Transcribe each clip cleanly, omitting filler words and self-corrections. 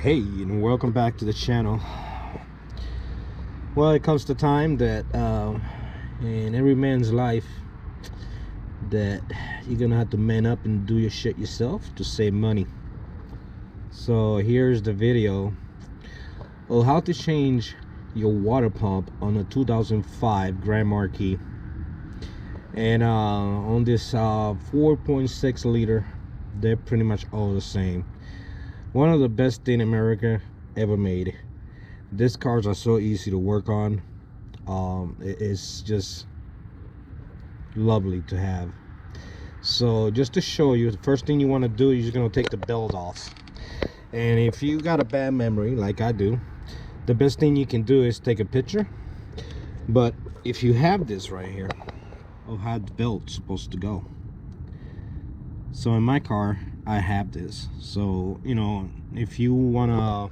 Hey, and welcome back to the channel. Well, it comes to time that in every man's life that you're gonna have to man up and do your shit yourself to save money. So here's the video of how to change your water pump on a 2005 Grand Marquis, and on this 4.6 liter. They're pretty much all the same. One of the best thing America ever made. These cars are so easy to work on. It's just lovely to have. So just to show you, the first thing you want to do is you're going to take the belt off. And if you got a bad memory like I do, the best thing you can do is take a picture. But if you have this right here of how the belt's supposed to go. So in my car I have this, so you know, if you want to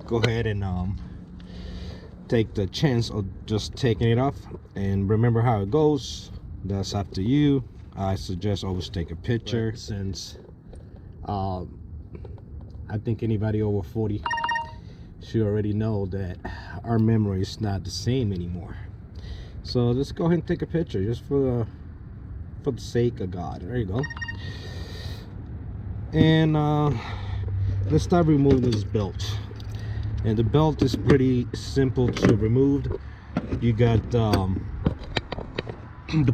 go ahead and take the chance of just taking it off and remember how it goes, that's up to you. I suggest always take a picture, since I think anybody over 40 should already know that our memory is not the same anymore. So let's go ahead and take a picture just for the sake of God. There you go. And let's start removing this belt. And the belt is pretty simple to remove. You got the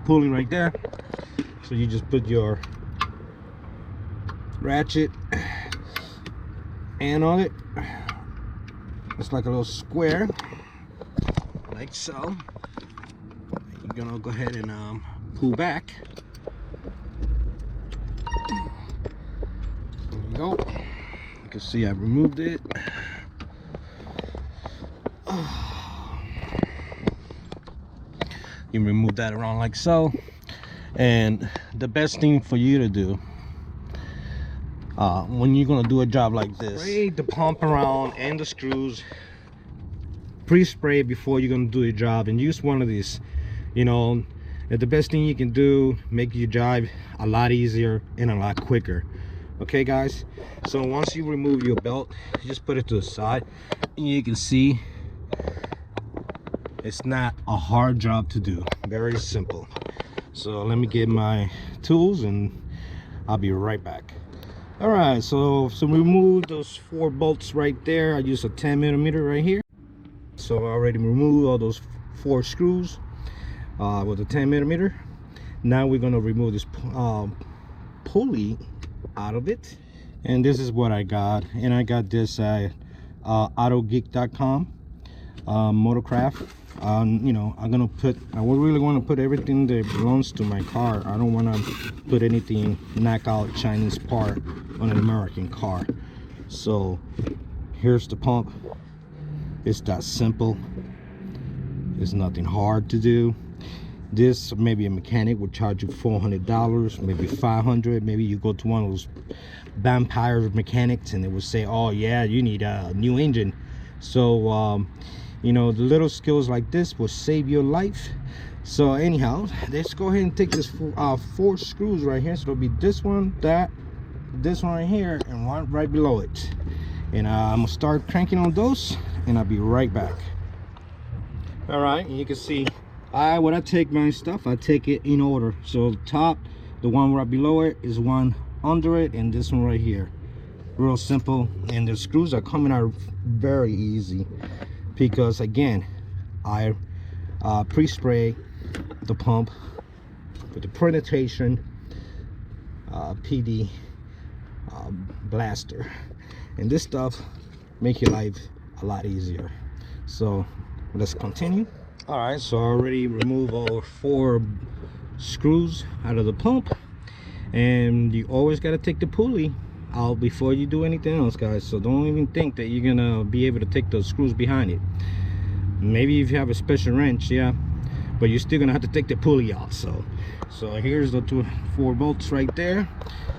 pulley right there, so you just put your ratchet and on it. It's like a little square, like so. You're gonna go ahead and pull back. Go. You can see I removed it. You remove that around like so. And the best thing for you to do when you're gonna do a job like this, spray the pump around and the screws. Pre-spray before you're gonna do your job, and use one of these. You know, the best thing you can do, make your job a lot easier and a lot quicker. Okay guys, so once you remove your belt, you just put it to the side, and you can see it's not a hard job to do. Very simple. So let me get my tools and I'll be right back. All right, so remove those 4 bolts right there. I use a 10mm right here. So I already removed all those 4 screws with a 10mm. Now we're gonna remove this pulley out of it, and this is what I got. And I got this at autogeek.com, motorcraft. You know, I really want to put everything that belongs to my car. I don't want to put anything knockout Chinese part on an American car. So here's the pump. It's that simple. It's nothing hard to do. This, maybe a mechanic would charge you $400, maybe $500. Maybe you go to one of those vampire mechanics and they would say, oh yeah, you need a new engine. So you know, the little skills like this will save your life. So anyhow, let's go ahead and take this 4 screws right here. So it'll be this one, this one right here, and one right below it. And I'm gonna start cranking on those, and I'll be right back. All right, and you can see when I take my stuff, I take it in order. So the top, the one right below it, is one under it, and this one right here. Real simple. And the screws are coming out very easy, because again, I pre-spray the pump with the penetration PD blaster, and this stuff make your life a lot easier. So let's continue. All right, so I already removed all 4 screws out of the pump, and you always got to take the pulley out before you do anything else, guys. So don't even think that you're gonna be able to take those screws behind it. Maybe if you have a special wrench, yeah, but you're still gonna have to take the pulley out. So here's the 4 bolts right there,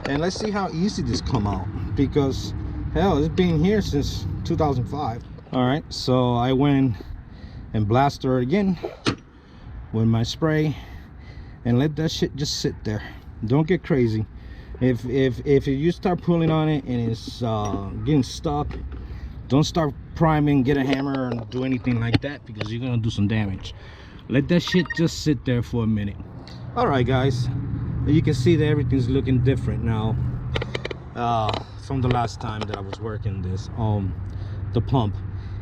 and let's see how easy this come out, because hell, it's been here since 2005. All right, so I went and blasted her again with my spray, and let that shit just sit there. Don't get crazy. If you start pulling on it and it's getting stuck, Don't start priming, get a hammer, and do anything like that, because you're gonna do some damage. Let that shit just sit there for a minute. All right, guys, you can see that everything's looking different now from the last time that I was working this the pump.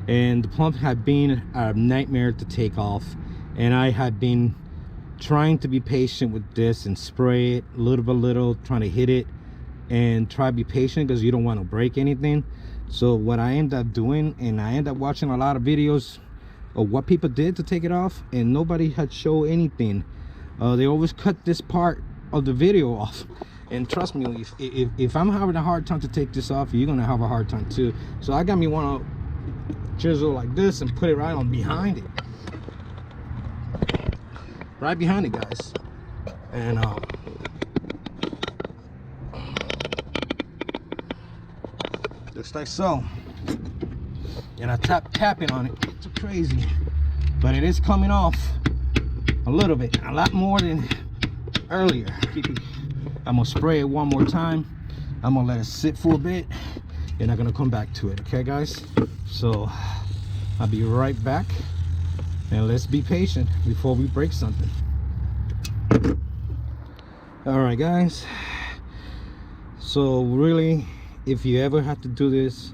And the pump had been a nightmare to take off, and I had been trying to be patient with this and spray it little by little, trying to hit it and try to be patient, because you don't want to break anything. So what I ended up doing, and I ended up watching a lot of videos of what people did to take it off, and nobody had shown anything. They always cut this part of the video off, and trust me, if I'm having a hard time to take this off, you're gonna have a hard time too. So I got me one of chisel like this and put it right on behind it, right behind it, guys. And looks like so. And I tapping on it. It's crazy, but it is coming off a little bit, a lot more than earlier. I'm gonna spray it one more time. I'm gonna let it sit for a bit, and I'm gonna come back to it. Okay, guys? So I'll be right back, and let's be patient before we break something. All right, guys. So really, if you ever have to do this,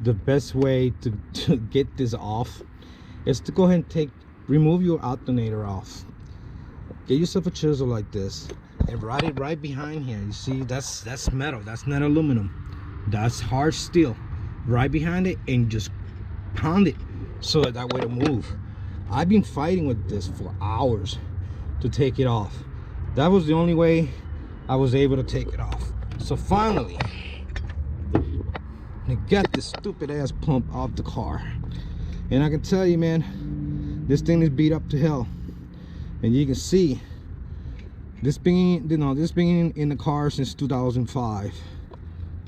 the best way to get this off is to go ahead and remove your alternator off. Get yourself a chisel like this and ride it right behind here. You see, that's metal, that's not aluminum, that's hard steel. Right behind it, and just pound it so that way to move. I've been fighting with this for hours to take it off. That was the only way I was able to take it off. So finally, I got this stupid ass pump off the car, and I can tell you, man, this thing is beat up to hell. And you can see this being, this being in the car since 2005,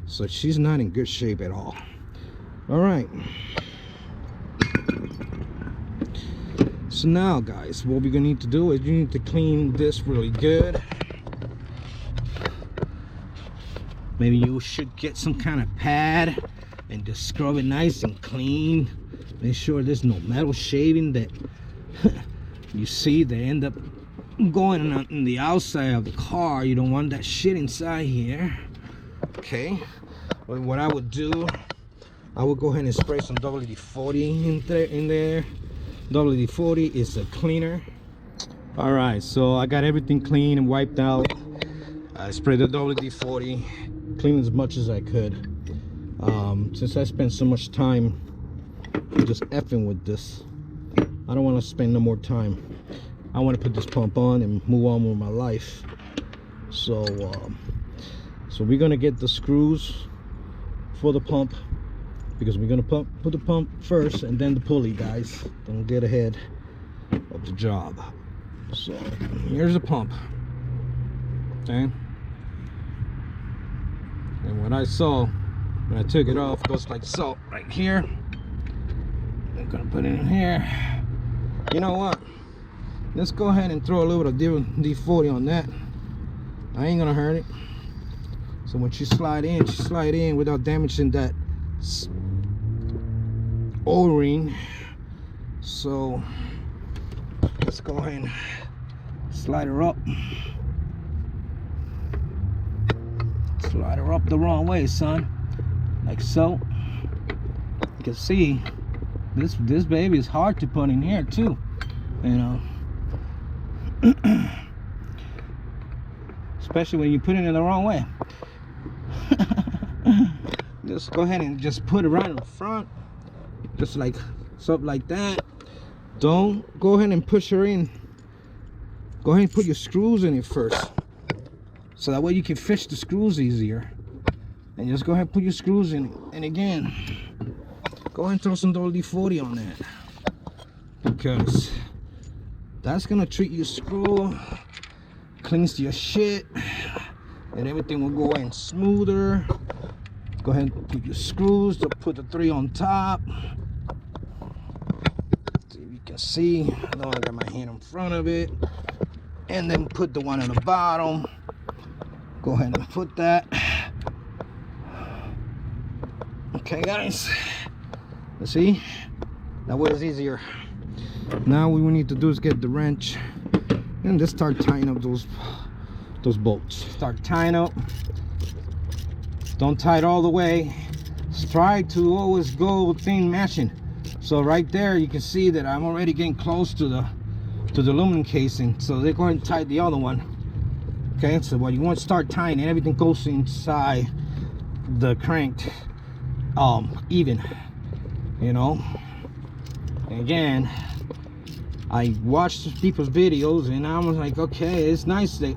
so she's not in good shape at all. All right, so now, guys, what we're gonna need to do is you need to clean this really good. Maybe you should get some kind of pad and just scrub it nice and clean. Make sure there's no metal shaving that you see they end up going on the outside of the car. You don't want that shit inside here. Okay, but what I would do, I would go ahead and spray some WD-40 in there. WD-40 is a cleaner. All right, so I got everything clean and wiped out. I sprayed the WD-40, clean as much as I could. Since I spent so much time just effing with this, I don't want to spend no more time. I want to put this pump on and move on with my life. So we're gonna get the screws for the pump, because we're gonna put the pump first and then the pulley, guys. Don't get ahead of the job. So here's the pump. Okay, and what I saw when I took it off goes like so, right here. I'm gonna put it in here. You know what, let's go ahead and throw a little bit of D40 on that. I ain't gonna hurt it. So when you slide in without damaging that O-ring. So let's go ahead and slide her up. Slide her up the wrong way, son, like so. You can see this baby is hard to put in here too, you know. Especially when you put it in the wrong way. Just go ahead and just put it right in the front, just like something like that. Don't go ahead and push her in. Go ahead and put your screws in it first, so that way you can fish the screws easier. And just go ahead and put your screws in it. And again, go ahead and throw some WD-40 on that, because that's gonna treat your screw, cleans your shit, and everything will go in smoother. Go ahead and put your screws, to put the 3 on top. So you can see, I know I got my hand in front of it. And then put the one on the bottom. Go ahead and put that. Okay, guys, See, that was easier. Now what we need to do is get the wrench and just start tying up those bolts. Start tying up. Don't tie it all the way. Try to always go thin meshing. So right there you can see that I'm already getting close to the aluminum casing. So they're going to tie the other one. Okay, so what you want to start tying, and everything goes inside the crank even, you know. And again, I watched people's videos and I was like, okay, it's nice that,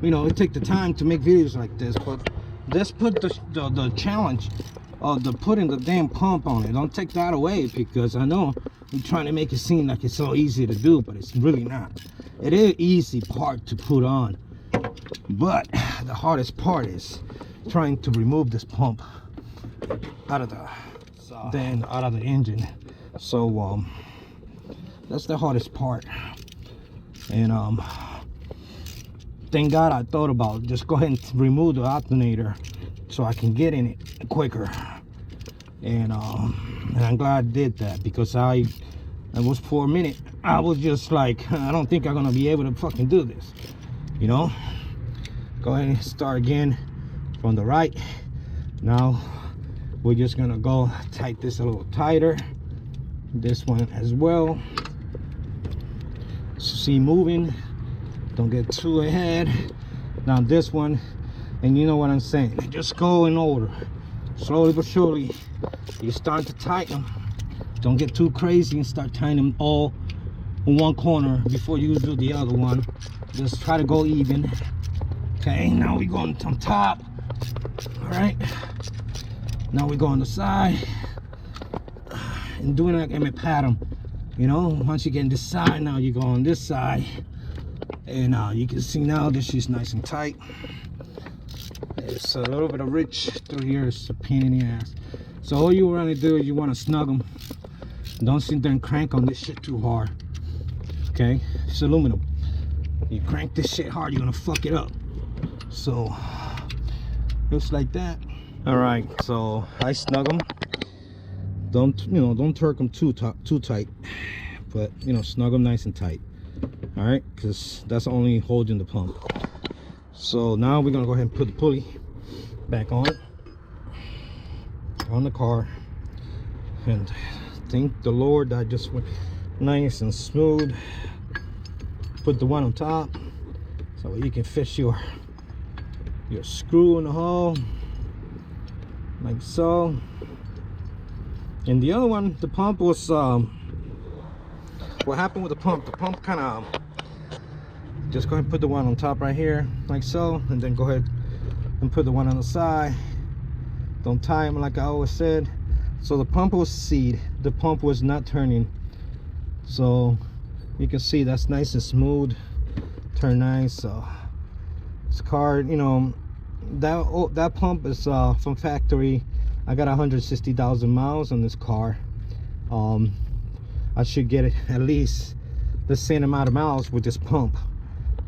you know, it take the time to make videos like this, but let's put the challenge of putting the damn pump on it. Don't take that away, because I know I'm trying to make it seem like it's so easy to do, but it's really not. It is an easy part to put on, but the hardest part is trying to remove this pump out of the engine. So that's the hardest part. And thank God I thought about just go ahead and remove the alternator so I can get in it quicker. And I'm glad I did that, because I was, for a minute I was just like, I don't think I'm gonna be able to fucking do this, you know. Go ahead and start again from the right. Now we're just gonna go tight this a little tighter, this one as well. See, moving, don't get too ahead. Now this one, and you know what I'm saying, just go in order, slowly but surely. You start to tighten them. Don't get too crazy and start tying them all in one corner before you do the other one. Just try to go even. Okay, now we go on top. All right, now we go on the side and doing like a pattern. You know, once you get on this side, now you go on this side, and you can see now this is nice and tight. It's a little bit of rich through here. It's a pain in the ass. So all you want to do is you want to snug them. Don't sit there and crank on this shit too hard. Okay, it's aluminum. You crank this shit hard, you're gonna fuck it up. So just like that. All right, so I snug them. Don't torque them too tight, but snug them nice and tight. All right, because that's only holding the pump. So now we're gonna go ahead and put the pulley back on the car, and thank the Lord I just went nice and smooth. Put the one on top so you can fit your screw in the hole like so. And the other one, the pump was what happened with the pump kind of, just go ahead and put the one on top right here like so, and then go ahead and put the one on the side. Don't tie them like I always said. So the pump was seed, the pump was not turning, so you can see that's nice and smooth, turn nice. So this car, that pump is from factory. I got 160,000 miles on this car. I should get it at least the same amount of miles with this pump,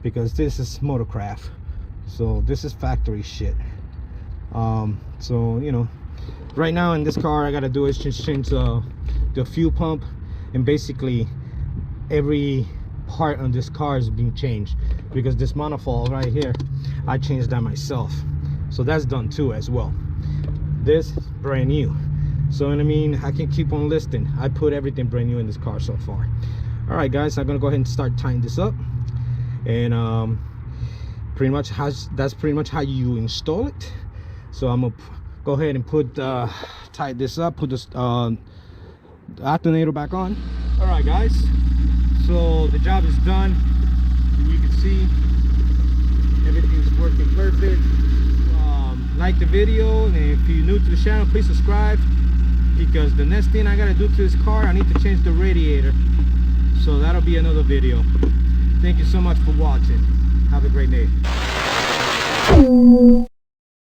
because this is motorcraft, so this is factory shit. So right now in this car I gotta do is just change the fuel pump, and basically every part on this car is being changed, because this manifold right here I changed that myself, so that's done too as well. This is brand new, so I can keep on listing. I put everything brand new in this car so far. All right guys, I'm gonna go ahead and start tying this up, and that's pretty much how you install it. So I'm gonna go ahead and tie this up, put this alternator back on. All right guys, so the job is done. You can see everything's working perfect. Like the video, and if you're new to the channel, please subscribe, because the next thing I gotta do to this car, I need to change the radiator, so that'll be another video. Thank you so much for watching. Have a great day.